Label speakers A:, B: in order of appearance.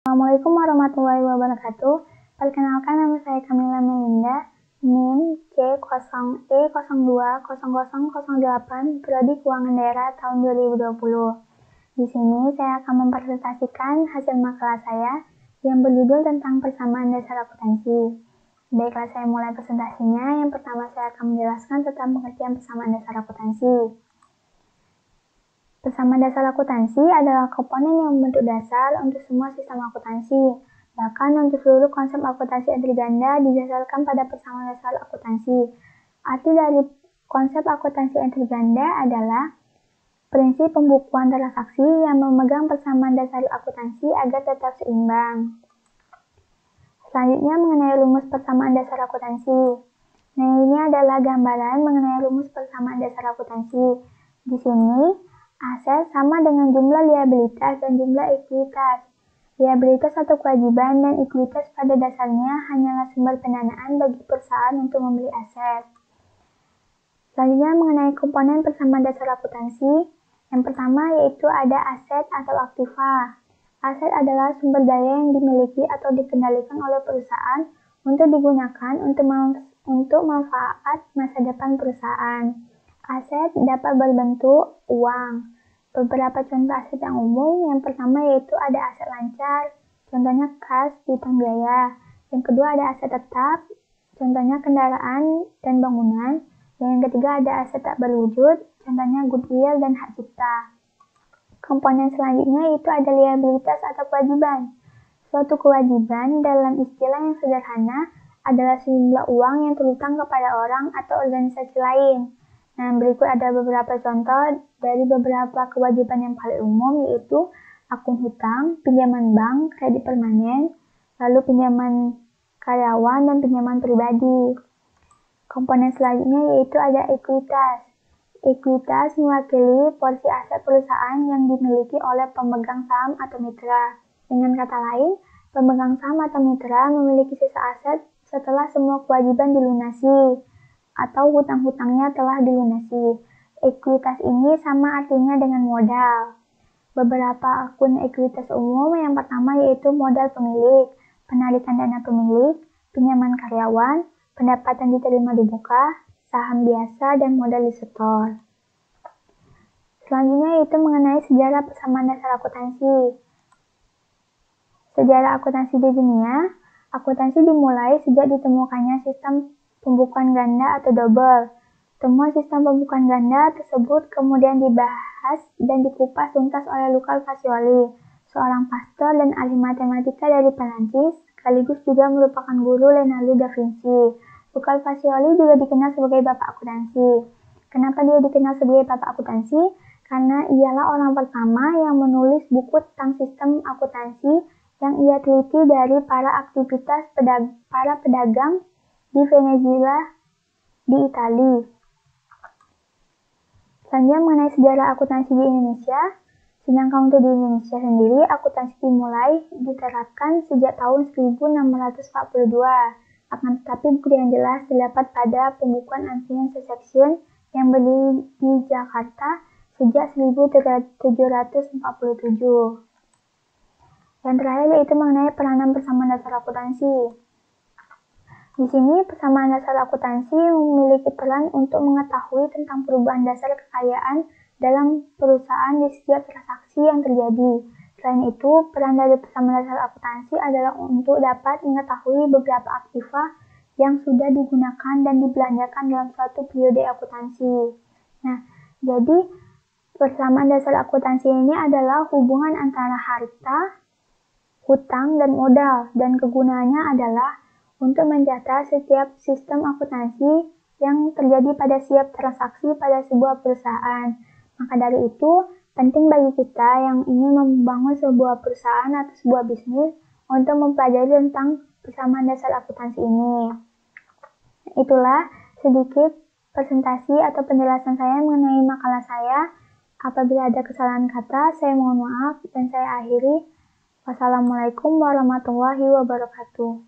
A: Assalamualaikum warahmatullahi wabarakatuh. Perkenalkan, nama saya Kamila Melinda, NIM C0E020008, Prodi Keuangan Daerah tahun 2020. Di sini saya akan mempresentasikan hasil makalah saya yang berjudul tentang persamaan dasar akuntansi. Baiklah, saya mulai presentasinya. Yang pertama, saya akan menjelaskan tentang pengertian persamaan dasar akuntansi. Persamaan dasar akuntansi adalah komponen yang membentuk dasar untuk semua sistem akuntansi. Bahkan untuk seluruh konsep akuntansi integranda didasarkan pada persamaan dasar akuntansi. Arti dari konsep akuntansi integranda adalah prinsip pembukuan transaksi yang memegang persamaan dasar akuntansi agar tetap seimbang. Selanjutnya mengenai rumus persamaan dasar akuntansi. Nah, ini adalah gambaran mengenai rumus persamaan dasar akuntansi. Di sini aset sama dengan jumlah liabilitas dan jumlah ekuitas. Liabilitas atau kewajiban dan ekuitas pada dasarnya hanyalah sumber pendanaan bagi perusahaan untuk membeli aset. Selanjutnya mengenai komponen persamaan dasar akuntansi. Yang pertama yaitu ada aset atau aktiva. Aset adalah sumber daya yang dimiliki atau dikendalikan oleh perusahaan untuk digunakan untuk manfaat masa depan perusahaan. Aset dapat berbentuk uang. Beberapa contoh aset yang umum, yang pertama yaitu ada aset lancar, contohnya kas, piutang biaya. Yang kedua ada aset tetap, contohnya kendaraan dan bangunan. Dan yang ketiga ada aset tak berwujud, contohnya goodwill dan hak cipta. Komponen selanjutnya yaitu ada liabilitas atau kewajiban. Suatu kewajiban dalam istilah yang sederhana adalah sejumlah uang yang terhutang kepada orang atau organisasi lain. Nah, berikut ada beberapa contoh dari beberapa kewajiban yang paling umum, yaitu akun hutang, pinjaman bank, kredit permanen, lalu pinjaman karyawan, dan pinjaman pribadi. Komponen selanjutnya yaitu ada ekuitas. Ekuitas mewakili porsi aset perusahaan yang dimiliki oleh pemegang saham atau mitra. Dengan kata lain, pemegang saham atau mitra memiliki sisa aset setelah semua kewajiban dilunasi atau hutang-hutangnya telah dilunasi. Ekuitas ini sama artinya dengan modal. Beberapa akun ekuitas umum yang pertama yaitu modal pemilik, penarikan dana pemilik, pinjaman karyawan, pendapatan diterima di muka, saham biasa, dan modal disetor. Selanjutnya yaitu mengenai sejarah persamaan dasar akuntansi. Sejarah akuntansi di dunia, akuntansi dimulai sejak ditemukannya sistem pembukuan ganda atau double. Temuan sistem pembukuan ganda tersebut kemudian dibahas dan dikupas tuntas oleh Luca Pacioli, seorang pastor dan ahli matematika dari Perancis, sekaligus juga merupakan guru Leonardo da Vinci. Luca Pacioli juga dikenal sebagai bapak akuntansi. Kenapa dia dikenal sebagai bapak akuntansi? Karena ialah orang pertama yang menulis buku tentang sistem akuntansi yang ia teliti dari para aktivitas para pedagang di Venezuela di Italia. Selanjutnya mengenai sejarah akuntansi di Indonesia. Sedangkan untuk di Indonesia sendiri, akuntansi dimulai diterapkan sejak tahun 1642. Akan tetapi bukti yang jelas terdapat pada pembukuan Ancient Section yang berdiri di Jakarta sejak 1747. Yang terakhir yaitu mengenai peranan persamaan dasar akuntansi. Di sini, persamaan dasar akuntansi memiliki peran untuk mengetahui tentang perubahan dasar kekayaan dalam perusahaan di setiap transaksi yang terjadi. Selain itu, peran dari persamaan dasar akuntansi adalah untuk dapat mengetahui beberapa aktiva yang sudah digunakan dan dibelanjakan dalam suatu periode akuntansi. Nah, jadi persamaan dasar akuntansi ini adalah hubungan antara harta, hutang, dan modal, dan kegunaannya adalah untuk mencatat setiap sistem akuntansi yang terjadi pada setiap transaksi pada sebuah perusahaan. Maka dari itu, penting bagi kita yang ingin membangun sebuah perusahaan atau sebuah bisnis untuk mempelajari tentang persamaan dasar akuntansi ini. Itulah sedikit presentasi atau penjelasan saya mengenai makalah saya. Apabila ada kesalahan kata, saya mohon maaf dan saya akhiri. Wassalamualaikum warahmatullahi wabarakatuh.